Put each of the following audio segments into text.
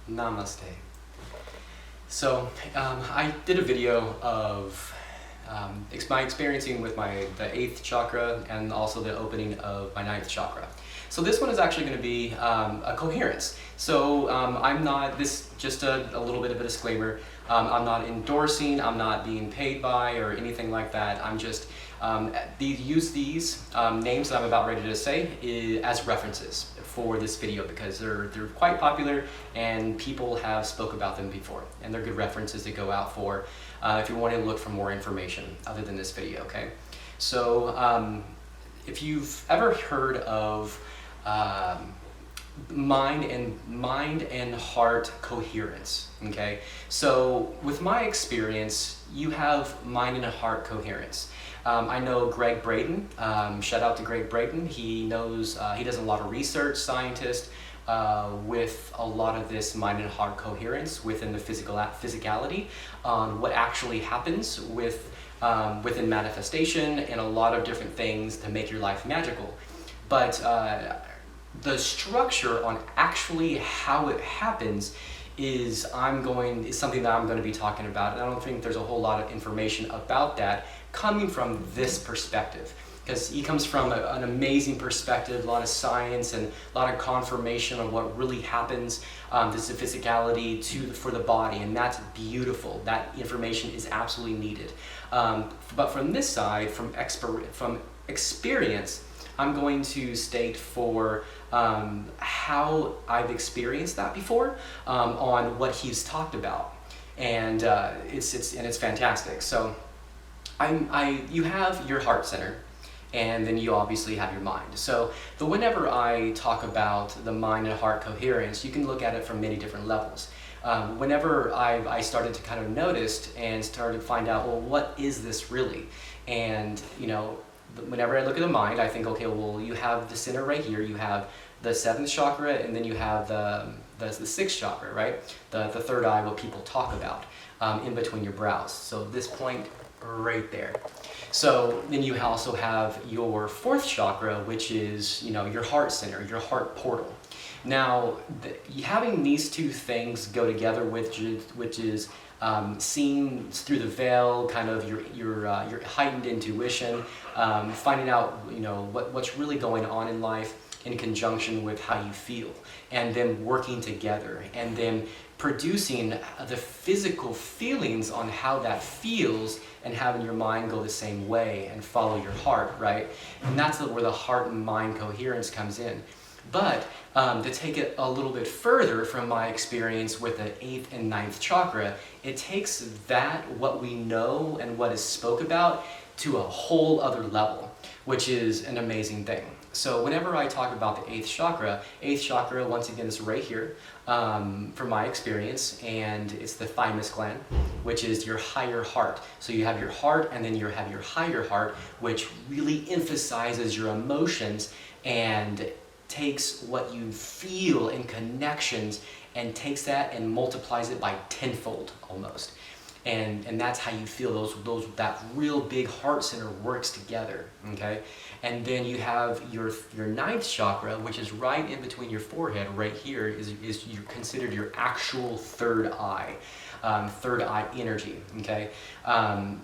Namaste. So I did a video of my experiencing with the 8th chakra and also the opening of my 9th chakra. So this one is actually going to be a coherence. So I'm not, just a little bit of a disclaimer, I'm not endorsing, I'm not being paid by or anything like that. I'm just, use these names that I'm about ready to say as references for this video because they're quite popular and people have spoke about them before. And they're good references to go out for if you want to look for more information other than this video, okay? So if you've ever heard of mind and heart coherence, okay? So with my experience, you have mind and heart coherence. I know Greg Braden, shout out to Greg Braden. He knows, he does a lot of research, scientist, with a lot of this mind and heart coherence within the physicality on what actually happens within manifestation and a lot of different things to make your life magical. But the structure on actually how it happens is something that I'm going to be talking about, and I don't think there's a whole lot of information about that coming from this perspective, because he comes from an amazing perspective, a lot of science and a lot of confirmation of what really happens, this physicality for the body, and that's beautiful. That information is absolutely needed. But from this side, from experience, I'm going to state for how I've experienced that before on what he's talked about, and it's fantastic. So you have your heart center, and then you obviously have your mind. So whenever I talk about the mind and heart coherence, you can look at it from many different levels. Whenever I started to kind of notice and started to find out, well, what is this really? And whenever I look at the mind, I think, okay, well, you have the center right here, you have the 7th chakra, and then you have the 6th chakra, right? The third eye, what people talk about, in between your brows. So this point right there. So then you also have your 4th chakra, which is, your heart center, your heart portal. Now, having these two things go together, which is seeing through the veil, kind of your heightened intuition, finding out what's really going on in life in conjunction with how you feel, and then working together, and then producing the physical feelings on how that feels, and having your mind go the same way and follow your heart, right? And that's where the heart and mind coherence comes in. But to take it a little bit further from my experience with the 8th and 9th chakra, it takes what we know and what is spoke about to a whole other level, which is an amazing thing. So whenever I talk about the 8th chakra, once again, is right here from my experience, and it's the Thymus Gland, which is your higher heart. So you have your heart, and then you have your higher heart, which really emphasizes your emotions and takes what you feel in connections and takes that and multiplies it by tenfold almost. And that's how you feel that real big heart center works together, okay? And then you have your 9th chakra, which is right in between your forehead, right here, is considered your actual third eye energy, okay?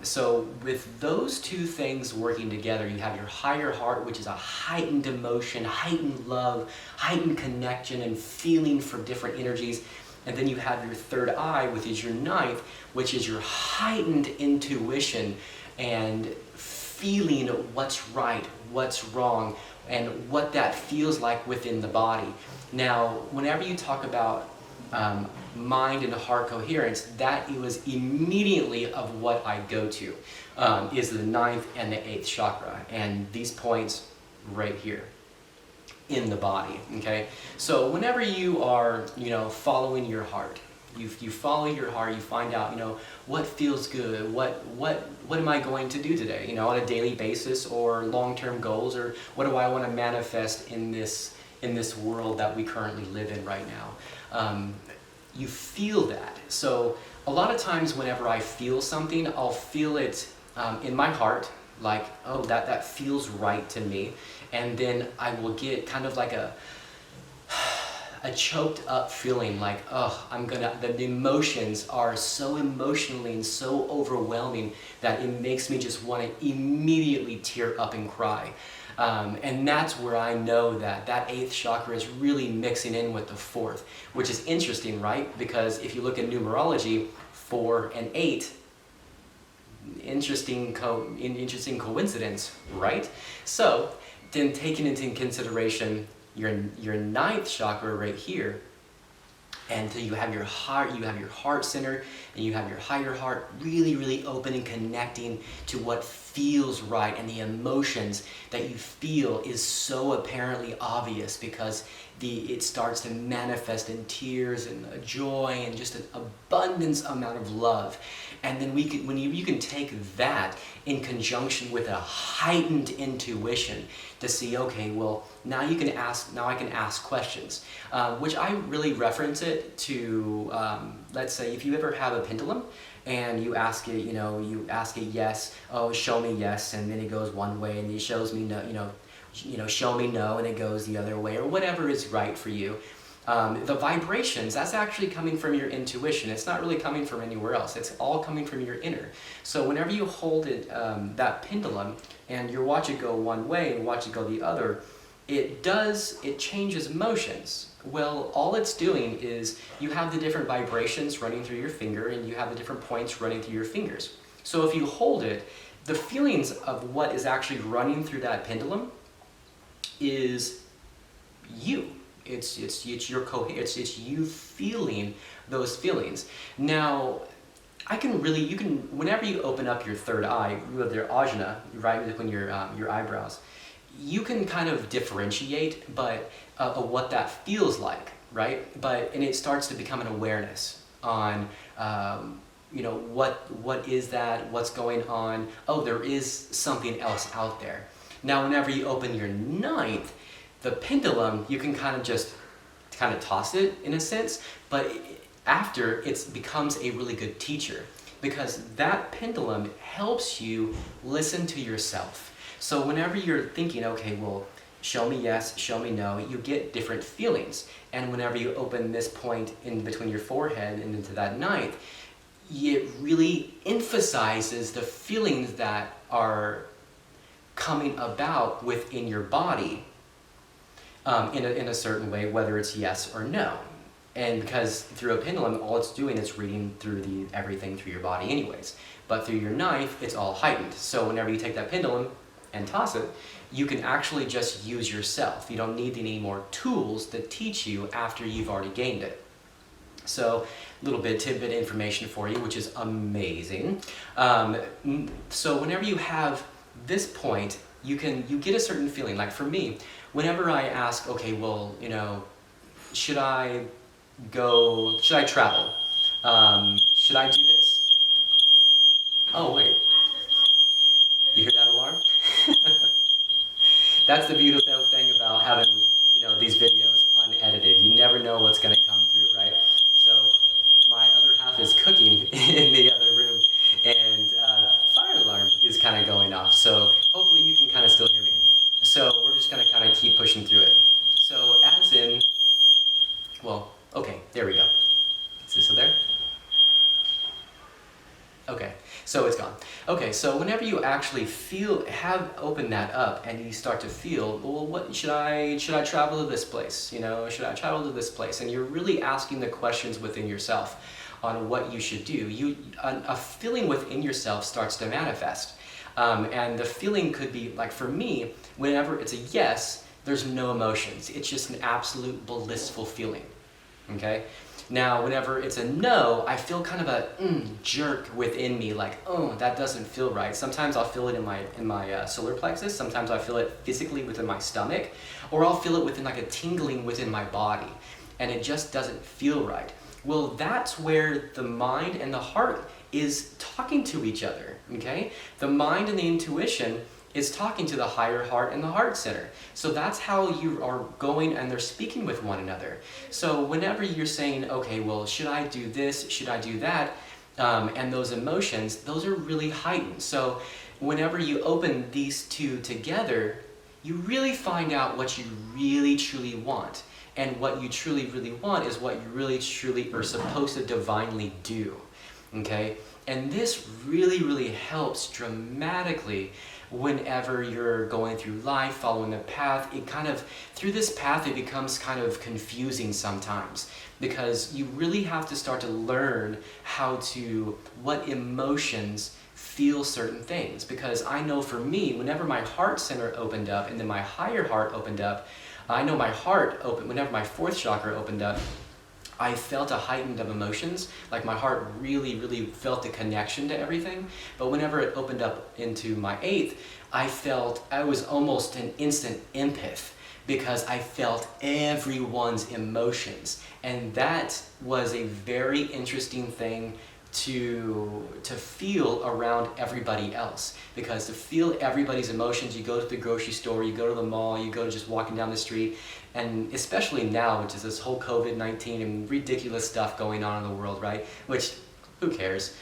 So with those two things working together, you have your higher heart, which is a heightened emotion, heightened love, heightened connection and feeling for different energies. And then you have your third eye, which is your 9th, which is your heightened intuition and feeling what's right, what's wrong, and what that feels like within the body. Now, whenever you talk about mind and heart coherence, that was immediately of what I go to, is the 9th and the 8th chakra, and these points right here in the body, okay? So whenever you are, following your heart, you follow your heart, you find out, what feels good, what am I going to do today, on a daily basis, or long-term goals, or what do I want to manifest in this world that we currently live in right now. You feel that. So a lot of times whenever I feel something, I'll feel it in my heart, like, oh, that feels right to me. And then I will get kind of like a a choked up feeling like, oh, the emotions are so emotionally and so overwhelming that it makes me just want to immediately tear up and cry. And that's where I know that 8th chakra is really mixing in with the 4th, which is interesting, right? Because if you look at numerology, 4 and 8, interesting coincidence, right? So then taking into consideration your 9th chakra right here, and so you have your heart center, and you have your higher heart really, really open and connecting to what feels right, and the emotions that you feel is so apparently obvious because it starts to manifest in tears and joy and just an abundance amount of love. And then you can take that in conjunction with a heightened intuition to see, okay, well, now I can ask questions, which I really reference it to, let's say if you ever have a pendulum and you ask it, you ask it yes, oh, show me yes, and then it goes one way, and it shows me no, show me no, and it goes the other way, or whatever is right for you. The vibrations, that's actually coming from your intuition. It's not really coming from anywhere else. It's all coming from your inner. So whenever you hold it, that pendulum, and you watch it go one way and watch it go the other, it changes motions. Well, all it's doing is you have the different vibrations running through your finger, and you have the different points running through your fingers. So if you hold it, the feelings of what is actually running through that pendulum is you. It's you feeling those feelings. Now, whenever you open up your third eye, you have your ajna, right between your eyebrows, you can kind of differentiate, but what that feels like, right? And it starts to become an awareness on, what is that? What's going on? Oh, there is something else out there. Now, whenever you open your 9th, the pendulum, you can kind of toss it in a sense, but after it becomes a really good teacher, because that pendulum helps you listen to yourself. So whenever you're thinking, okay, well, show me yes, show me no, you get different feelings. And whenever you open this point in between your forehead and into that 9th, it really emphasizes the feelings that are coming about within your body. In a certain way, whether it's yes or no. And because through a pendulum, all it's doing is reading through everything through your body anyways. But through your 9th, it's all heightened. So whenever you take that pendulum and toss it, you can actually just use yourself. You don't need any more tools to teach you after you've already gained it. So a little bit tidbit information for you, which is amazing. So whenever you have this point, you get a certain feeling. Like for me, whenever I ask, okay, well, should I travel? Should I do this? Oh, wait. You hear that alarm? That's the beautiful thing about having, these videos unedited. You never know what's going to come through, right? So my other half is cooking in the other room, and fire alarm is kind of going off. So hopefully you can kind of still hear me. So we're just going to kind of keep pushing through it. So as in, well, okay, there we go. Is this still there? Okay, so it's gone. Okay, so whenever you actually open that up and you start to feel, well, what should I travel to this place? Should I travel to this place? And you're really asking the questions within yourself on what you should do. A feeling within yourself starts to manifest. And the feeling could be, like for me, whenever it's a yes, there's no emotions. It's just an absolute blissful feeling, okay? Now, whenever it's a no, I feel kind of a jerk within me, like, oh, that doesn't feel right. Sometimes I'll feel it in my solar plexus. Sometimes I feel it physically within my stomach, or I'll feel it within like a tingling within my body, and it just doesn't feel right. Well, that's where the mind and the heart is talking to each other, okay? The mind and the intuition is talking to the higher heart and the heart center. So that's how you are going, and they're speaking with one another. So whenever you're saying, okay, well, should I do this? Should I do that? And those emotions, those are really heightened. So whenever you open these two together, you really find out what you really truly want. And what you truly, really want is what you really, truly are supposed to divinely do. Okay? And this really, really helps dramatically whenever you're going through life, following the path. Through this path, it becomes kind of confusing sometimes, because you really have to start to learn what emotions feel certain things. Because I know for me, whenever my heart center opened up and then my higher heart opened up, I know my heart opened, whenever my 4th chakra opened up, I felt a heightened of emotions, like my heart really, really felt the connection to everything. But whenever it opened up into my 8th, I was almost an instant empath, because I felt everyone's emotions. And that was a very interesting thing to feel around everybody else. Because to feel everybody's emotions, you go to the grocery store, you go to the mall, you go to just walking down the street, and especially now, which is this whole COVID-19 and ridiculous stuff going on in the world, right? Which, who cares?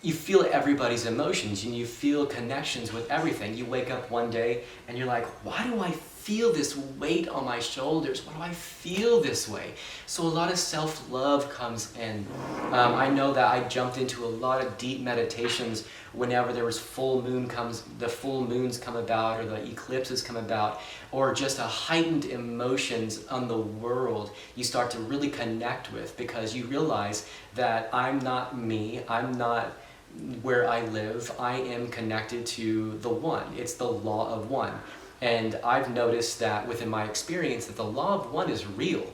You feel everybody's emotions, and you feel connections with everything. You wake up one day and you're like, why do I feel this weight on my shoulders? Why do I feel this way? So a lot of self-love comes in. I know that I jumped into a lot of deep meditations whenever there was the full moons come about, or the eclipses come about, or just a heightened emotions on the world you start to really connect with, because you realize that I'm not me, I'm not where I live, I am connected to the one. It's the law of one. And I've noticed that within my experience that the law of one is real.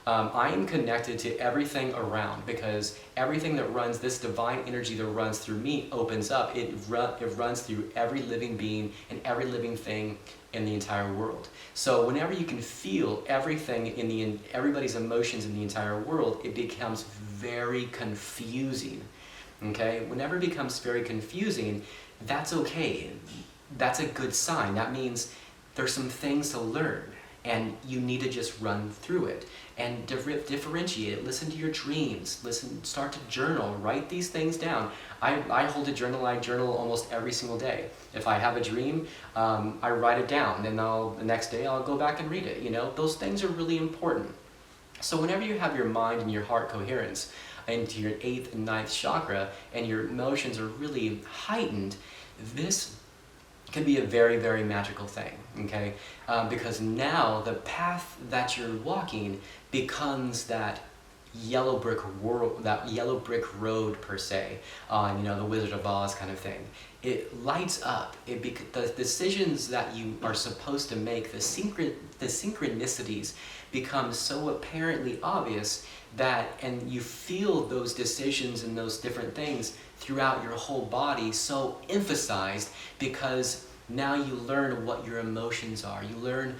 I am connected to everything around, because everything that runs, this divine energy that runs through me opens up. It runs through every living being and every living thing in the entire world. So whenever you can feel everything everybody's emotions in the entire world, it becomes very confusing. Okay? Whenever it becomes very confusing, that's okay. That's a good sign. That means there's some things to learn, and you need to just run through it and differentiate it. Listen to your dreams. Start to journal. Write these things down. I hold a journal. I journal almost every single day. If I have a dream, I write it down. Then the next day I'll go back and read it. You know, those things are really important. So whenever you have your mind and your heart coherence into your 8th and 9th chakra, and your emotions are really heightened, this can be a very, very magical thing, okay? Because now the path that you're walking becomes that yellow brick road per se, on the Wizard of Oz kind of thing. It lights up. The decisions that you are supposed to make, the synchronicities become so apparently obvious and you feel those decisions and those different things throughout your whole body so emphasized, because now you learn what your emotions are. You learn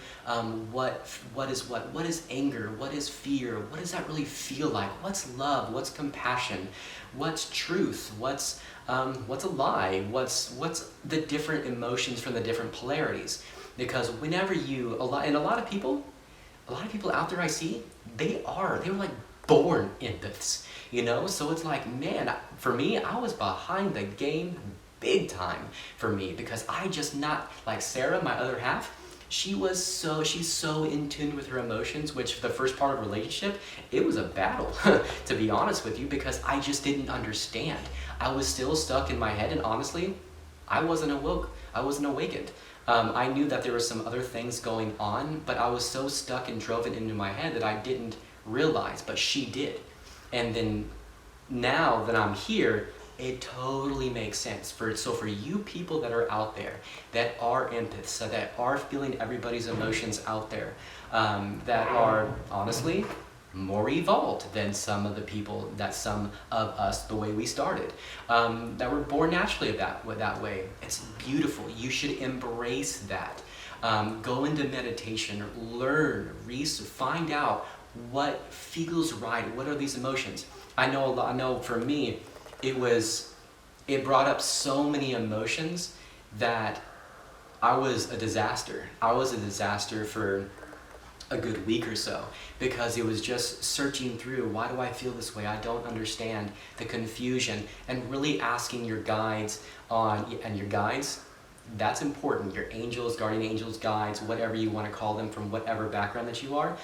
what is anger, what is fear, what does that really feel like? What's love? What's compassion? What's truth? What's a lie? What's the different emotions from the different polarities? Because whenever a lot of people out there I see, they were like born empaths, So it's like, man, for me, I was behind the game big time for me, because I just not, like Sarah, my other half, she's so in tune with her emotions, which for the first part of the relationship, it was a battle, to be honest with you, because I just didn't understand. I was still stuck in my head, and honestly, I wasn't awakened. I knew that there were some other things going on, but I was so stuck and drove it into my head that I didn't realize, but she did. And then now that I'm here, it totally makes sense. So for you people that are out there, that are empaths, that are feeling everybody's emotions out there, that are honestly more evolved than some of us, the way we started, that were born naturally that way. It's beautiful. You should embrace that. Go into meditation, learn, find out what feels right. What are these emotions? I know for me, it brought up so many emotions that I was a disaster. I was a disaster for a good week or so, because it was just searching through, why do I feel this way? I don't understand, the confusion, and really asking your guides That's important. Your angels, guardian angels, guides, whatever you want to call them, from whatever background that you are,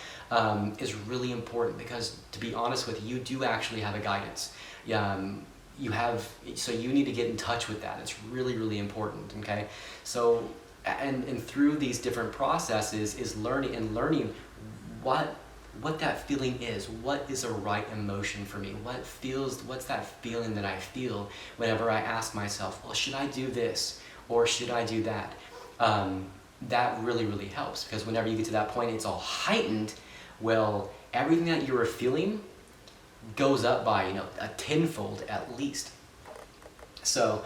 is really important, because to be honest with you, you do actually have a guidance. So you need to get in touch with that. It's really, really important, okay? So, and through these different processes is learning what that feeling is. What is a right emotion for me? What's that feeling that I feel whenever I ask myself, well, should I do this or should I do that? That really, really helps, because whenever you get to that point, it's all heightened. Well, everything that you were feeling goes up by, a tenfold at least. So,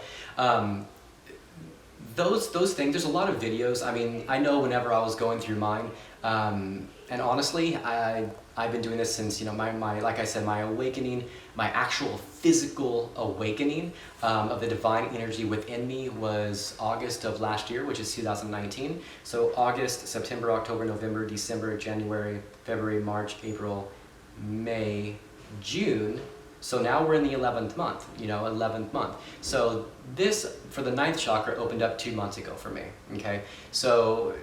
those things, there's a lot of videos. I mean, I know whenever I was going through mine, and honestly, I've been doing this since, my like I said, my awakening, my actual physical awakening of the divine energy within me was August of last year, which is 2019. So August, September, October, November, December, January, February, March, April, May, June. So now we're in the 11th month, 11th month. So this, for the 9th chakra, opened up 2 months ago for me, okay? So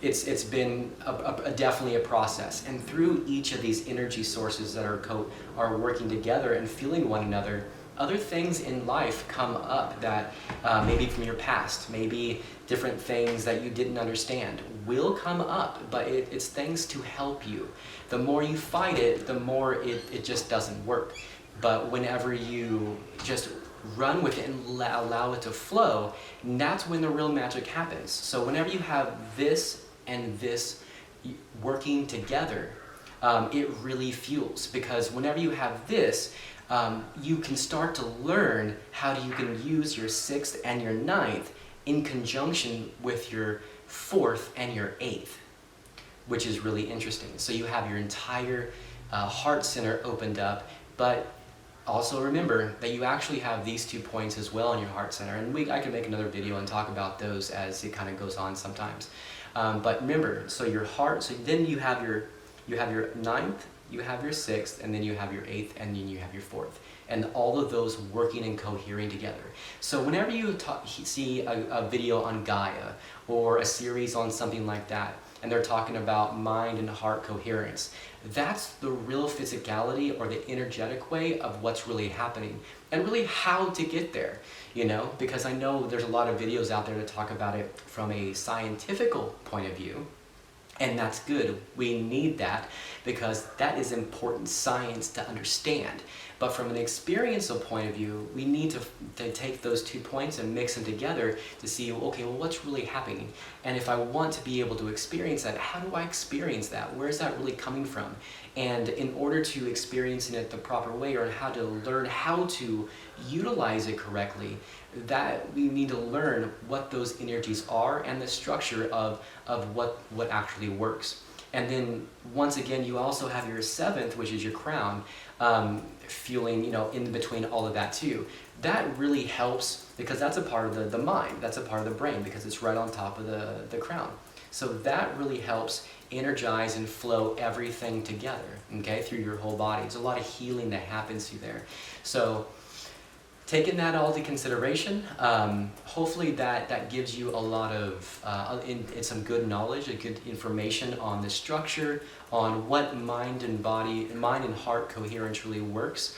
it's been definitely a process. And through each of these energy sources that are working together and feeling one another, other things in life come up that maybe from your past, maybe different things that you didn't understand will come up, but it's things to help you. The more you fight it, the more it just doesn't work. But whenever you just run with it and allow it to flow, that's when the real magic happens. So whenever you have this and this working together, it really fuels, because whenever you have this, you can start to learn how you can use your 6th and your 9th in conjunction with your 4th and your 8th, which is really interesting. So you have your entire heart center opened up, but also remember that you actually have these 2 points as well in your heart center, and I can make another video and talk about those as it kind of goes on sometimes. But remember, so your heart, so then you have your 9th, you have your 6th, and then you have your 8th, and then you have your 4th. And all of those working and cohering together. So whenever you see a video on Gaia or a series on something like that, and they're talking about mind and heart coherence, that's the real physicality or the energetic way of what's really happening, and really how to get there, because I know there's a lot of videos out there to talk about it from a scientific point of view. And that's good. We need that, because that is important science to understand. But from an experiential point of view, we need to take those 2 points and mix them together to see, okay, well, what's really happening? And if I want to be able to experience that, how do I experience that? Where is that really coming from? And in order to experience it the proper way, or how to learn how to utilize it correctly, that we need to learn what those energies are and the structure of what actually works. And then once again, you also have your 7th, which is your crown, fueling, in between all of that too. That really helps, because that's a part of the mind, that's a part of the brain, because it's right on top of the crown. So that really helps energize and flow everything together, okay, through your whole body. There's a lot of healing that happens through there. So taking that all into consideration, hopefully that gives you a lot of some good knowledge, good information on the structure, on what mind and heart coherence really works.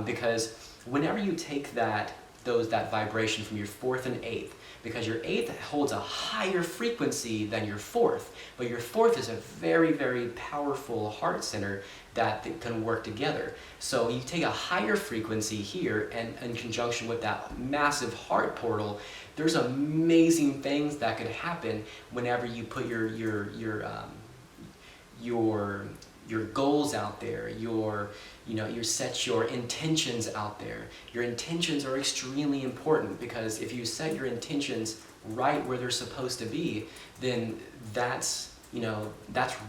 Because whenever you take that vibration from your 4th and 8th, because your 8th holds a higher frequency than your 4th, but your 4th is a very, very powerful heart center that can work together. So you take a higher frequency here, and in conjunction with that massive heart portal, there's amazing things that could happen whenever you put your goals out there, you set your intentions out there. Your intentions are extremely important, because if you set your intentions right where they're supposed to be, then that's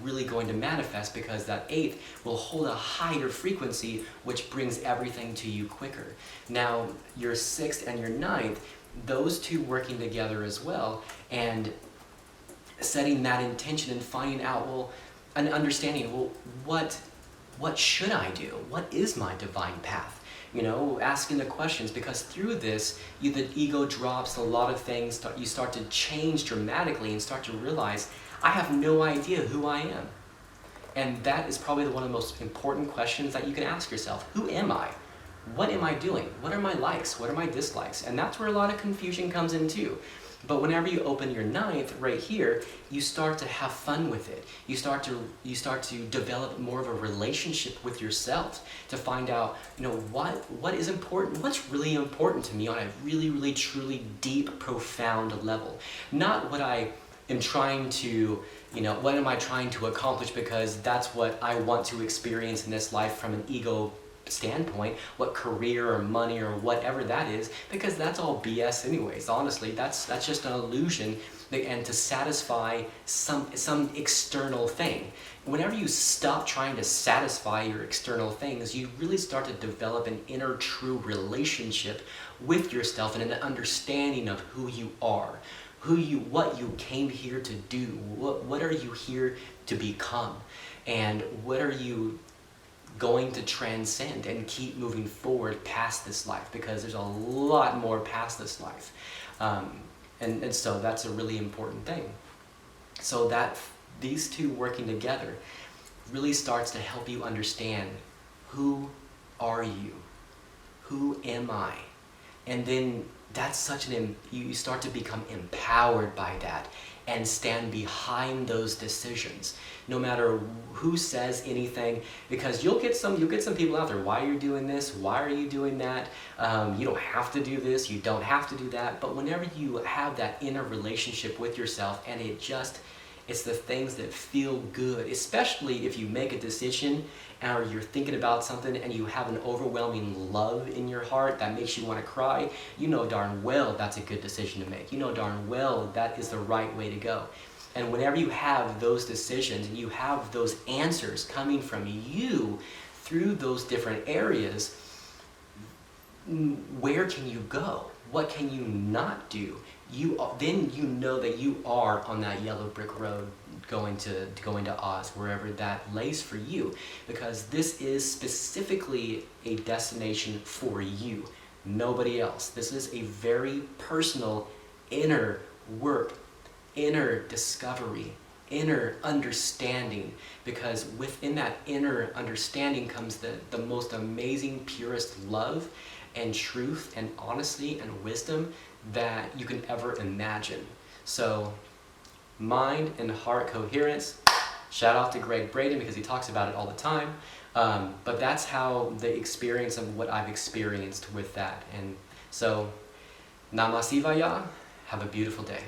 really going to manifest, because that 8th will hold a higher frequency, which brings everything to you quicker. Now, your 6th and your 9th, those 2 working together as well, and setting that intention and finding out, and understanding, what should I do? What is my divine path? asking the questions, because through this, the ego drops a lot of things. You start to change dramatically and start to realize, I have no idea who I am. And that is probably one of the most important questions that you can ask yourself. Who am I? What am I doing? What are my likes? What are my dislikes? And that's where a lot of confusion comes in too. But whenever you open your 9th right here, you start to have fun with it. You start to develop more of a relationship with yourself, to find out, what is important, what's really important to me on a really, really, truly deep, profound level. Not what I am trying to, what am I trying to accomplish because that's what I want to experience in this life from an ego standpoint, what career or money or whatever that is, because that's all BS anyways. Honestly, that's just an illusion, and to satisfy some external thing. Whenever you stop trying to satisfy your external things, you really start to develop an inner true relationship with yourself and an understanding of who you are, what you came here to do, what are you here to become, and what are you going to transcend and keep moving forward past this life, because there's a lot more past this life. And so that's a really important thing. So that these two working together really starts to help you understand, who are you? Who am I? And then that's you start to become empowered by that and stand behind those decisions, no matter who says anything, because you'll get some people out there, why are you doing this? Why are you doing that? You don't have to do this, you don't have to do that. But whenever you have that inner relationship with yourself, and it's the things that feel good, especially if you make a decision or you're thinking about something and you have an overwhelming love in your heart that makes you want to cry, you know darn well that's a good decision to make. You know darn well that is the right way to go. And whenever you have those decisions and you have those answers coming from you through those different areas, where can you go? What can you not do? Then you know that you are on that yellow brick road going to Oz, wherever that lays for you, because this is specifically a destination for you, nobody else. This is a very personal inner work, inner discovery, inner understanding, because within that inner understanding comes the most amazing, purest love and truth and honesty and wisdom that you can ever imagine. So mind and heart coherence, shout out to Greg Braden because he talks about it all the time, but that's how the experience of what I've experienced with that. And so Namasivaya, have a beautiful day.